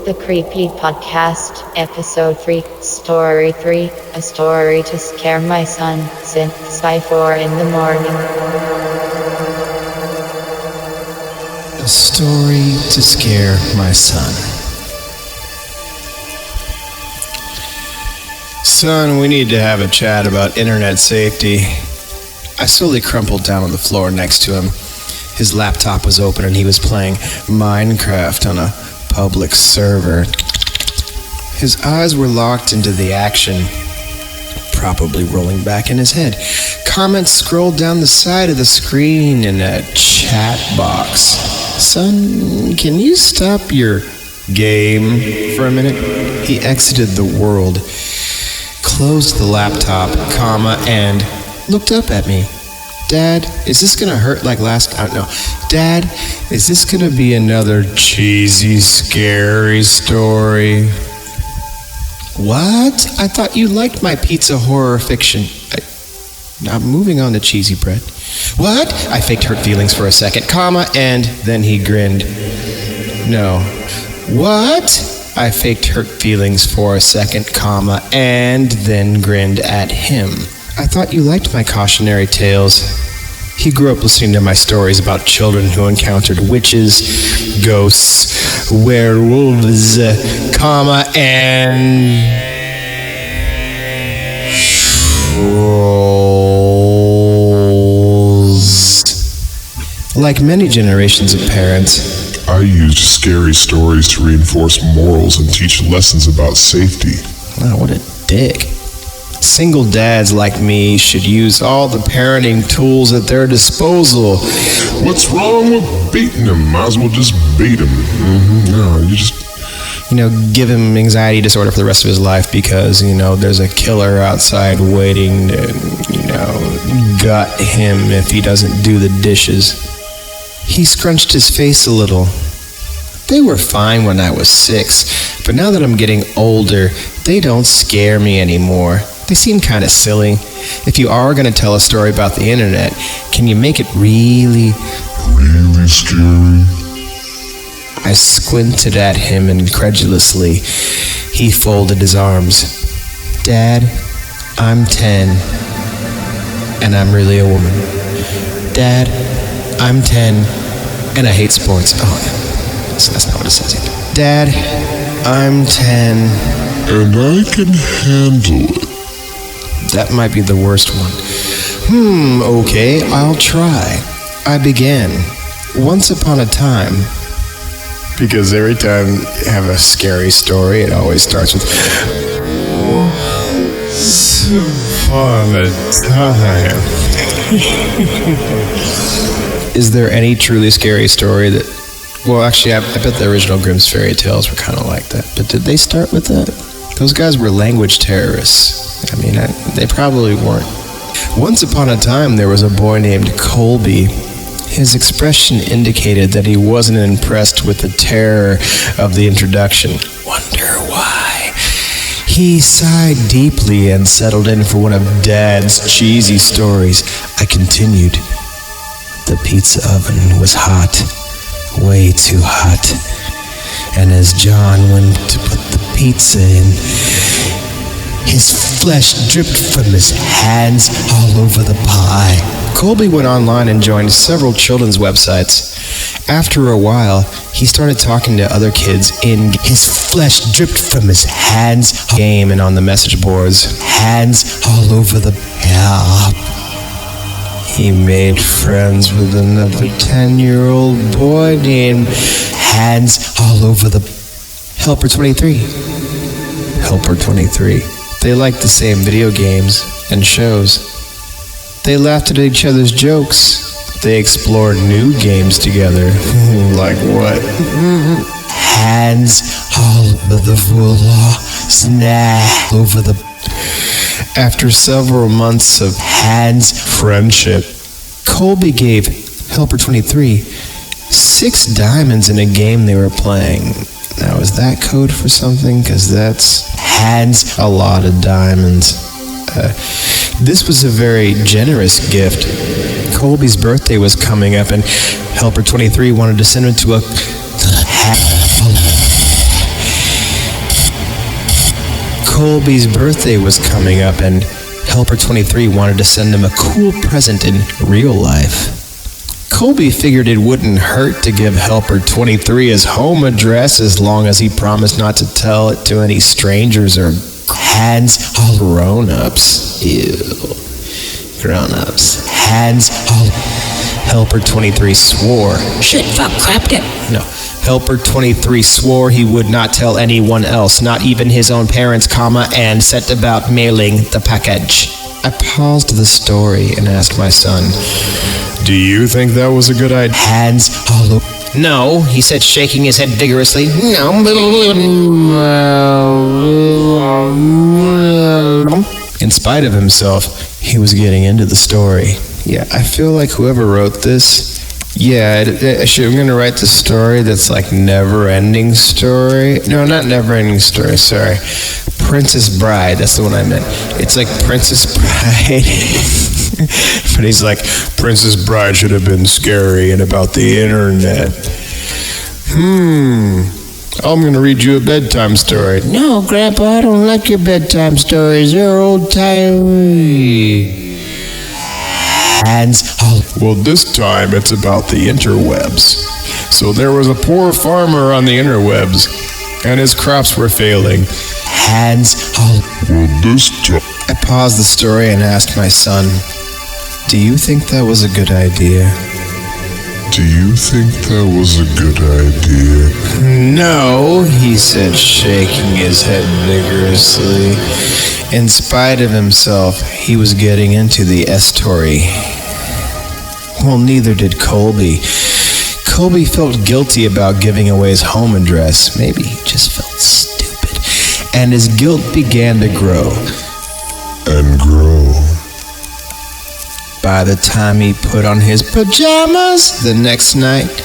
The Creepypasta, Episode 3, Story 3, A Story to Scare My Son, synth by 4 in the morning. A story to scare my son. Son, we need to have a chat about internet safety. I slowly crumpled down on the floor next to him. His laptop was open and he was playing Minecraft on a public server. His eyes were locked into the action, probably rolling back in his head. Comments scrolled down the side of the screen in a chat box. Son, can you stop your game for a minute? He exited the world, closed the laptop, and looked up at me. Dad, is this gonna hurt like last time? No. Dad, is this gonna be another cheesy, scary story? What? I thought you liked my pizza horror fiction. I'm moving on to cheesy bread. What? I faked hurt feelings for a second, and then he grinned. No. What? I faked hurt feelings for a second, and then grinned at him. I thought you liked my cautionary tales. He grew up listening to my stories about children who encountered witches, ghosts, werewolves, and trolls. Like many generations of parents, I used scary stories to reinforce morals and teach lessons about safety. Wow, what a dick. Single dads like me should use all the parenting tools at their disposal. What's wrong with baiting him? Might as well just bait him. No, you just... give him anxiety disorder for the rest of his life because, there's a killer outside waiting to, gut him if he doesn't do the dishes. He scrunched his face a little. They were fine when I was 6, but now that I'm getting older, they don't scare me anymore. They seem kind of silly. If you are going to tell a story about the internet, can you make it really scary? I squinted at him incredulously. He folded his arms. Dad, I'm 10, and I'm really a woman. Dad, I'm 10, and I hate sports. Oh, that's not what it says either. Dad, I'm 10. And I can handle it. That might be the worst one. Okay, I'll try. I began. Once upon a time. Because every time you have a scary story, it always starts with once upon a time. Is there any truly scary story that... Well, actually, I bet the original Grimm's fairy tales were kind of like that. But did they start with that? Those guys were language terrorists. They probably weren't. Once upon a time, there was a boy named Colby. His expression indicated that he wasn't impressed with the terror of the introduction. Wonder why? He sighed deeply and settled in for one of Dad's cheesy stories. I continued. The pizza oven was hot. Way too hot. And as John went to put the pizza in, his flesh dripped from his hands all over the pie. Colby went online and joined several children's websites. After a while, he started talking to other kids in his flesh dripped from his hands game and on the message boards. Hands all over the pie. He made friends with another 10-year-old boy named Hands all over the Helper 23. Helper 23. They liked the same video games and shows. They laughed at each other's jokes. They explored new games together. Like what? Hands all over the floor. Snap over the... After several months of hands friendship, Colby gave Helper 23 6 diamonds in a game they were playing. Now, is that code for something? Because that's hands a lot of diamonds. This was a very generous gift. Colby's birthday was coming up, and Helper 23 wanted to send him to a Colby's birthday was coming up and Helper 23 wanted to send him a cool present in real life. Colby figured it wouldn't hurt to give Helper 23 his home address as long as he promised not to tell it to any strangers or hands all grown-ups. Ew. Grown-ups. Hands all... Helper 23 swore. Shit, fuck, crap, dip. No. Helper 23 swore he would not tell anyone else, not even his own parents, and set about mailing the package. I paused the story and asked my son, "Do you think that was a good idea?" Hands all over. "No," he said, shaking his head vigorously. "No." In spite of himself, he was getting into the story. Yeah, I feel like whoever wrote this, I'm going to write the story that's like never-ending story. No, not never-ending story, sorry. Princess Bride, that's the one I meant. It's like Princess Bride. But he's like, Princess Bride should have been scary and about the internet. I'm going to read you a bedtime story. "No, Grandpa, I don't like your bedtime stories. They're old-timey." Hands all... Well, this time it's about the interwebs. So there was a poor farmer on the interwebs, and his crops were failing. Hands all... Well, this time... I paused the story and asked my son, "Do you think that was a good idea?" Do you think that was a good idea? "No," he said, shaking his head vigorously. In spite of himself, he was getting into the story. Well, neither did Colby. Colby felt guilty about giving away his home address. Maybe he just felt stupid. And his guilt began to grow. And grow. By the time he put on his pajamas the next night,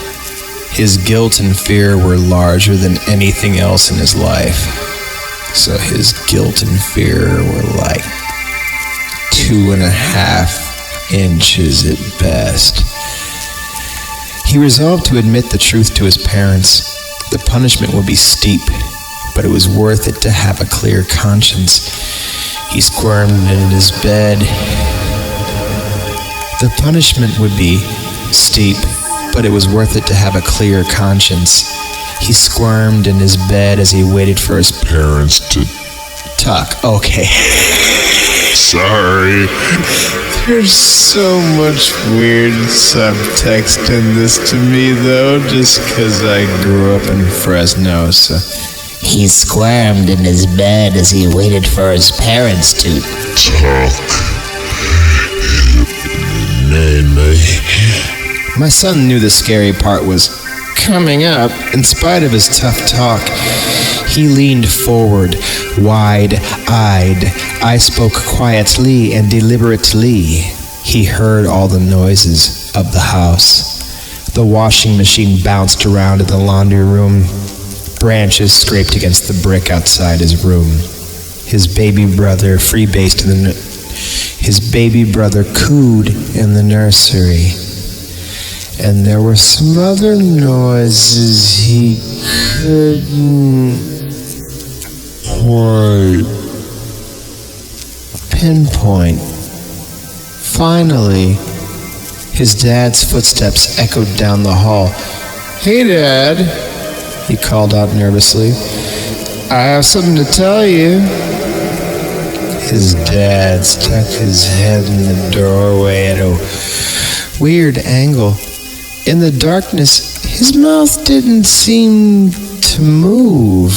his guilt and fear were larger than anything else in his life. So his guilt and fear were like 2.5 inches at best. He resolved to admit the truth to his parents. The punishment would be steep, but it was worth it to have a clear conscience. He squirmed in his bed. The punishment would be steep, but it was worth it to have a clear conscience. He squirmed in his bed as he waited for his Parents to... tuck. Okay. Sorry. There's so much weird subtext in this to me, though, just because I grew up in Fresno, so... He squirmed in his bed as he waited for his parents to talk. My son knew the scary part was coming up. In spite of his tough talk, he leaned forward, wide-eyed. I spoke quietly and deliberately. He heard all the noises of the house. The washing machine bounced around in the laundry room. Branches scraped against the brick outside his room. His baby brother freebased in the... His baby brother cooed in the nursery. And there were some other noises he couldn't quite pinpoint. Finally, his dad's footsteps echoed down the hall. "Hey, Dad," he called out nervously. "I have something to tell you." His dad stuck his head in the doorway at a weird angle. In the darkness, his mouth didn't seem to move,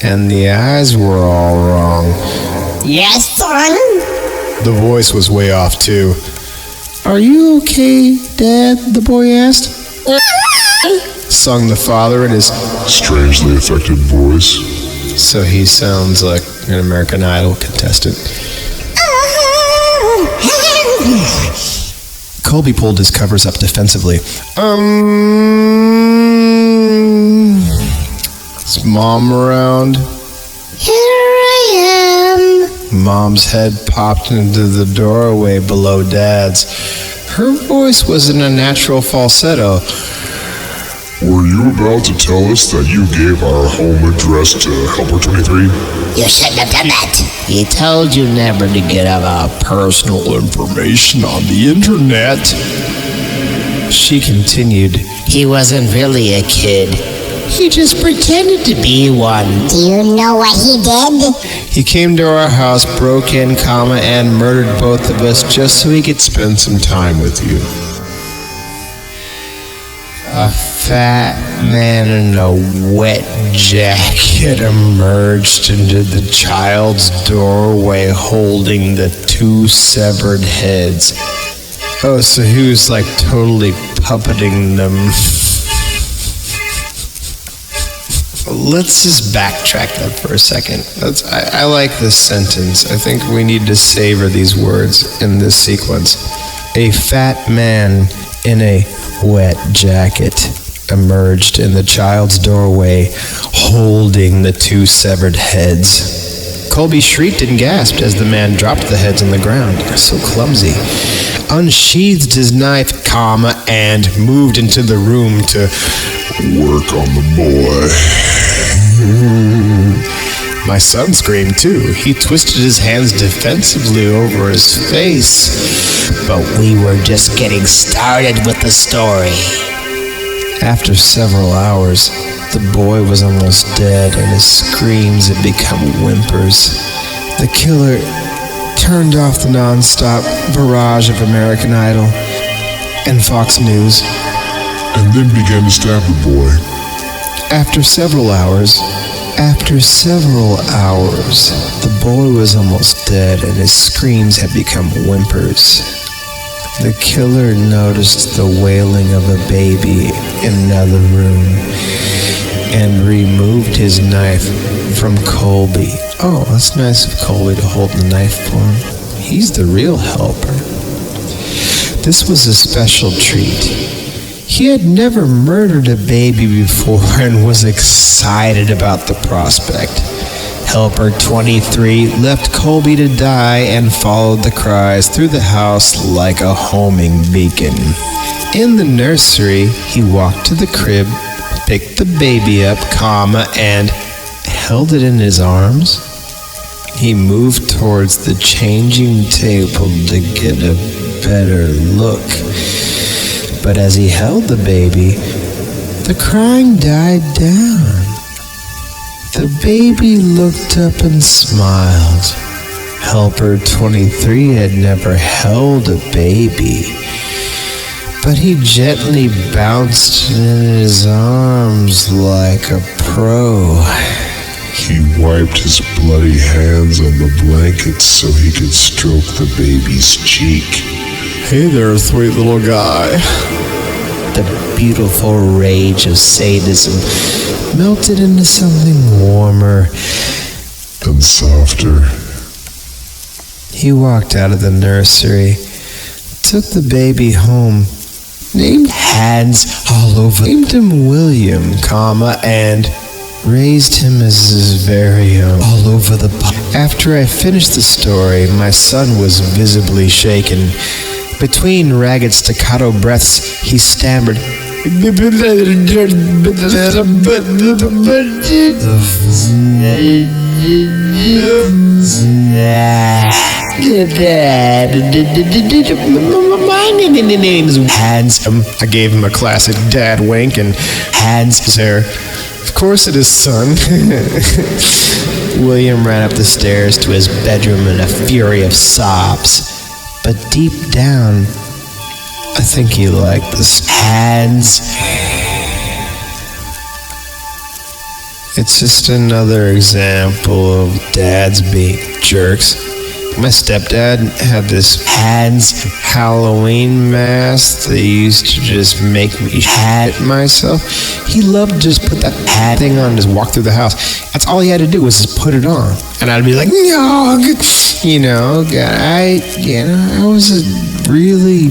and the eyes were all wrong. "Yes, son?" The voice was way off, too. "Are you okay, Dad?" the boy asked. Sung the father in his strangely affected voice. So he sounds like an American Idol contestant. Colby pulled his covers up defensively. Is Mom around? "Here I am." Mom's head popped into the doorway below Dad's. Her voice was in a natural falsetto. Were you about to tell us that you gave our home address to Helper23? You shouldn't have done that. He told you never to get our personal information on the internet. She continued, He wasn't really a kid. He just pretended to be one. Do you know what he did? He came to our house, broke in, and murdered both of us just so he could spend some time with you. A fat man in a wet jacket emerged into the child's doorway holding the 2 severed heads. Oh, so he was like totally puppeting them. Let's just backtrack that for a second. I like this sentence. I think we need to savor these words in this sequence. A fat man in a wet jacket emerged in the child's doorway holding the 2 severed heads. Colby shrieked and gasped as the man dropped the heads on the ground. So clumsy. Unsheathed his knife, and moved into the room to Work on the boy. My son screamed too. He twisted his hands defensively over his face. But we were just getting started with the story. After several hours, the boy was almost dead and his screams had become whimpers. The killer turned off the non-stop barrage of American Idol and Fox News. And then began to stab the boy. After several hours, the boy was almost dead and his screams had become whimpers. The killer noticed the wailing of a baby in another room and removed his knife from Colby. Oh, that's nice of Colby to hold the knife for him. He's the real helper. This was a special treat. He had never murdered a baby before and was excited about the prospect. Helper 23 left Colby to die and followed the cries through the house like a homing beacon. In the nursery, he walked to the crib, picked the baby up, and held it in his arms. He moved towards the changing table to get a better look. But as he held the baby, the crying died down. The baby looked up and smiled. Helper 23 had never held a baby, but he gently bounced in his arms like a pro. He wiped his bloody hands on the blanket so he could stroke the baby's cheek. Hey there, sweet little guy. The beautiful rage of sadism melted into something warmer and softer. He walked out of the nursery, took the baby home, named Hands all over, named him William, and raised him as his very own all over the pub. After I finished the story, my son was visibly shaken. Between ragged staccato breaths, he stammered, My name's Hans. I gave him a classic dad wink, and Hans is there. Of course it is, son. William ran up the stairs to his bedroom in a fury of sobs. But deep down, I think he liked the Hans. It's just another example of dads being jerks. My stepdad had this Hans Halloween mask that used to just make me hat myself. He loved to just put that hat thing on and just walk through the house. That's all he had to do was just put it on. And I'd be like, no, I was a really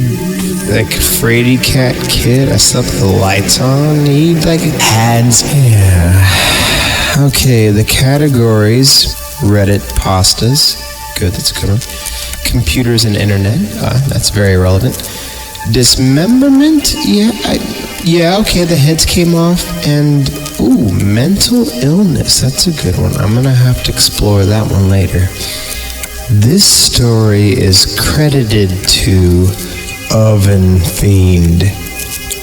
fraidy cat kid. I slept with the lights on. He'd Hans. Yeah. Okay, the categories: Reddit pastas. Good, that's a good one. Computers and internet. That's very relevant. Dismemberment? Yeah, Yeah, okay, the heads came off, and ooh, mental illness. That's a good one. I'm gonna have to explore that one later. This story is credited to Oven Fiend.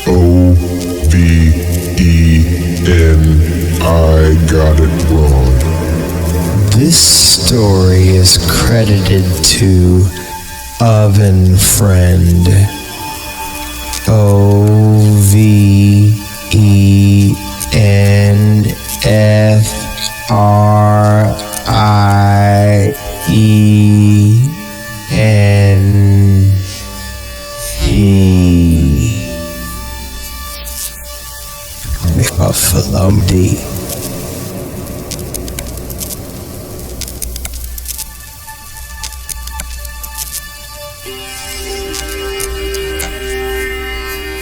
O-V-E-N. I got it wrong. This story is credited to Oven Friend. OVENFRIEND. Buffalo D.